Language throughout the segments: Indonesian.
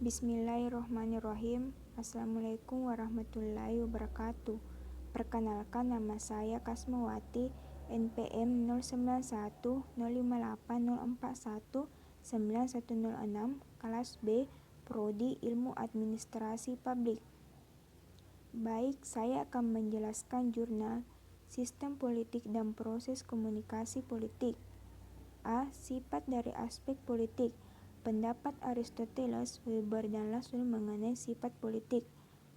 Bismillahirrahmanirrahim. Assalamualaikum warahmatullahi wabarakatuh. Perkenalkan, nama saya Kasmawati, NPM 09105804191006, kelas B, Prodi Ilmu Administrasi Publik. Baik, saya akan menjelaskan jurnal Sistem Politik dan Proses Komunikasi Politik. A. Sifat dari aspek politik. Pendapat Aristoteles, Weber, dan Laswell mengenai sifat politik.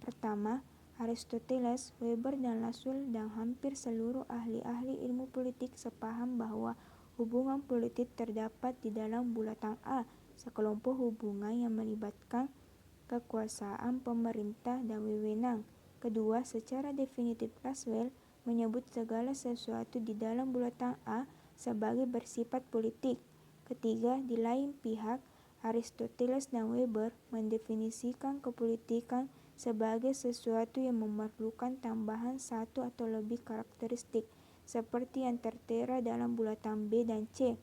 Pertama, Aristoteles, Weber, dan Laswell dan hampir seluruh ahli-ahli ilmu politik sepaham bahwa hubungan politik terdapat di dalam bulatan A, sekelompok hubungan yang melibatkan kekuasaan pemerintah dan wewenang. Kedua, secara definitif Laswell menyebut segala sesuatu di dalam bulatan A sebagai bersifat politik. Ketiga, di lain pihak, Aristoteles dan Weber mendefinisikan kepolitikan sebagai sesuatu yang memerlukan tambahan satu atau lebih karakteristik, seperti yang tertera dalam bulatan B dan C.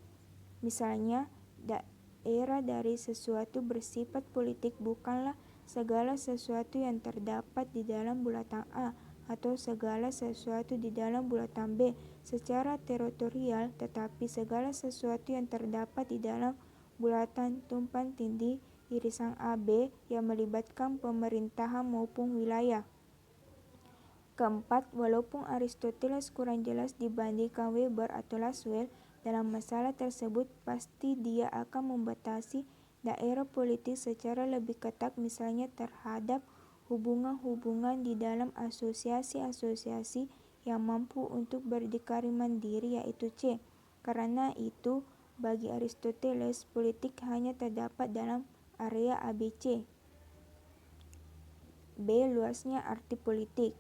Misalnya, daerah dari sesuatu bersifat politik bukanlah segala sesuatu yang terdapat di dalam bulatan A, atau segala sesuatu di dalam bulatan B secara teritorial, tetapi segala sesuatu yang terdapat di dalam bulatan tumpang tindih irisan AB yang melibatkan pemerintahan maupun wilayah. Keempat, walaupun Aristoteles kurang jelas dibandingkan Weber atau Laswell dalam masalah tersebut, pasti dia akan membatasi daerah politik secara lebih ketat, misalnya terhadap hubungan-hubungan di dalam asosiasi-asosiasi yang mampu untuk berdikari mandiri, yaitu C. Karena itu, bagi Aristoteles, politik hanya terdapat dalam area ABC. B. Luasnya arti politik.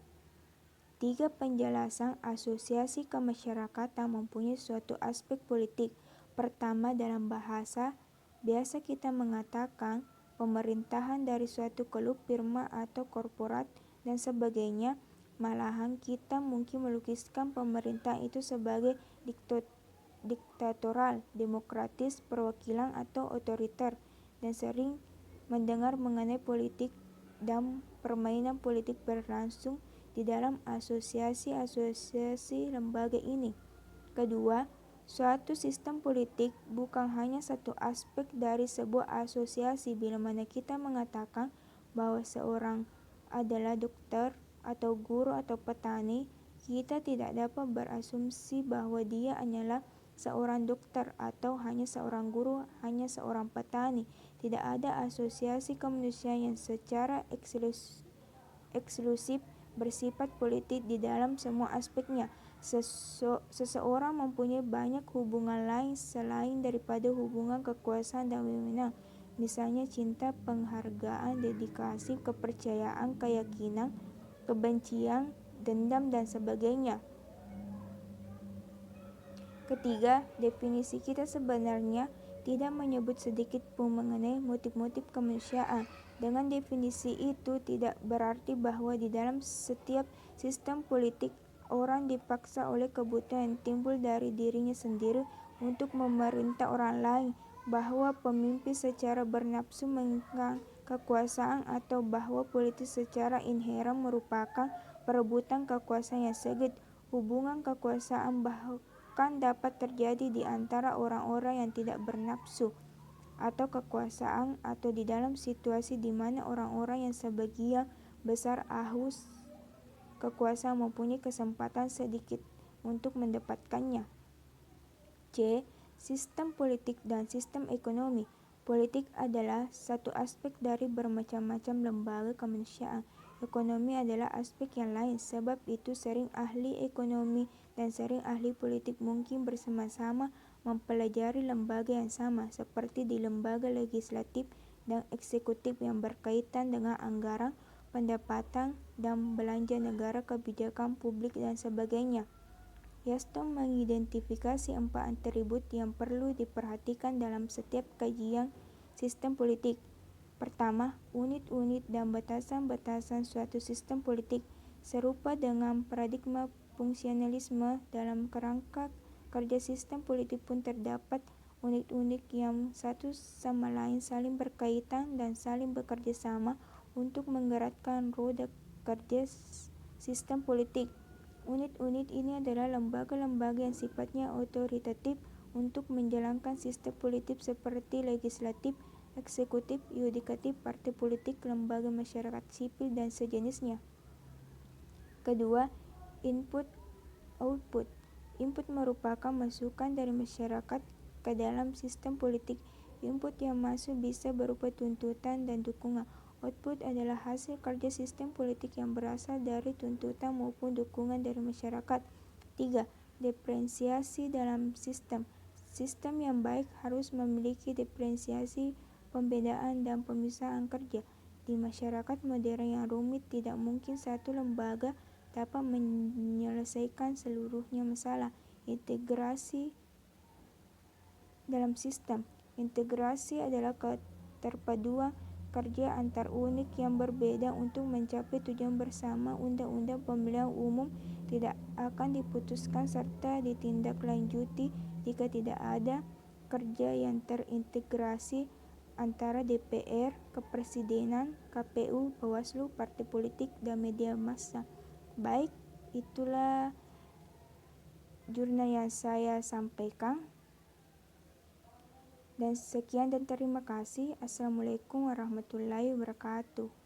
3. Penjelasan asosiasi kemasyarakatan mempunyai suatu aspek politik. Pertama, dalam bahasa, biasa kita mengatakan pemerintahan dari suatu klub, firma, atau korporat, dan sebagainya. Malahan kita mungkin melukiskan pemerintah itu sebagai diktatoral, demokratis, perwakilan, atau otoriter, dan sering mendengar mengenai politik dan permainan politik berlangsung di dalam asosiasi-asosiasi lembaga ini. Kedua, suatu sistem politik bukan hanya satu aspek dari sebuah asosiasi. Bila mana kita mengatakan bahwa seorang adalah dokter atau guru atau petani, kita tidak dapat berasumsi bahwa dia hanyalah seorang dokter atau hanya seorang guru, hanya seorang petani. Tidak ada asosiasi kemanusiaan yang secara eksklusif bersifat politik di dalam semua aspeknya. Seseorang mempunyai banyak hubungan lain selain daripada hubungan kekuasaan dan wewenang, misalnya cinta, penghargaan, dedikasi, kepercayaan, keyakinan, kebencian, dendam, dan sebagainya. Ketiga, definisi kita sebenarnya tidak menyebut sedikit pun mengenai motif-motif kemanusiaan. Dengan definisi itu tidak berarti bahwa di dalam setiap sistem politik orang dipaksa oleh kebutuhan yang timbul dari dirinya sendiri untuk memerintah orang lain, bahwa pemimpin secara bernafsu menginginkan kekuasaan, atau bahwa politik secara inheren merupakan perebutan kekuasaan yang sengit. Hubungan kekuasaan bahkan dapat terjadi di antara orang-orang yang tidak bernafsu atau kekuasaan, atau di dalam situasi di mana orang-orang yang sebagian besar haus kekuasaan mempunyai kesempatan sedikit untuk mendapatkannya. C. Sistem politik dan sistem ekonomi. Politik adalah satu aspek dari bermacam-macam lembaga kemanusiaan. Ekonomi adalah aspek yang lain. Sebab itu sering ahli ekonomi dan sering ahli politik mungkin bersama-sama mempelajari lembaga yang sama, seperti di lembaga legislatif dan eksekutif yang berkaitan dengan anggaran, pendapatan, dan belanja negara, kebijakan publik, dan sebagainya. Yaston mengidentifikasi 4 atribut yang perlu diperhatikan dalam setiap kajian sistem politik. Pertama, unit-unit dan batasan-batasan suatu sistem politik. Serupa dengan paradigma fungsionalisme, dalam kerangka kerja sistem politik pun terdapat unit-unit yang satu sama lain saling berkaitan dan saling bekerja sama untuk menggerakkan roda kerja sistem politik. Unit-unit ini adalah lembaga-lembaga yang sifatnya otoritatif untuk menjalankan sistem politik seperti legislatif, eksekutif, yudikatif, partai politik, lembaga masyarakat sipil, dan sejenisnya. Kedua, input-output. Input merupakan masukan dari masyarakat ke dalam sistem politik. Input yang masuk bisa berupa tuntutan dan dukungan. Output adalah hasil kerja sistem politik yang berasal dari tuntutan maupun dukungan dari masyarakat. 3. Diferensiasi dalam sistem. Sistem yang baik harus memiliki diferensiasi, pembedaan, dan pemisahan kerja. Di masyarakat modern yang rumit, tidak mungkin satu lembaga dapat menyelesaikan seluruhnya masalah. Integrasi dalam sistem. Integrasi adalah keterpaduan kerja antar unit yang berbeda untuk mencapai tujuan bersama. Undang-undang pemilihan umum tidak akan diputuskan serta ditindaklanjuti jika tidak ada kerja yang terintegrasi antara DPR, Kepresidenan, KPU, Bawaslu, partai politik, dan media massa. Baik, itulah jurnal yang saya sampaikan. Dan sekian dan terima kasih. Assalamualaikum warahmatullahi wabarakatuh.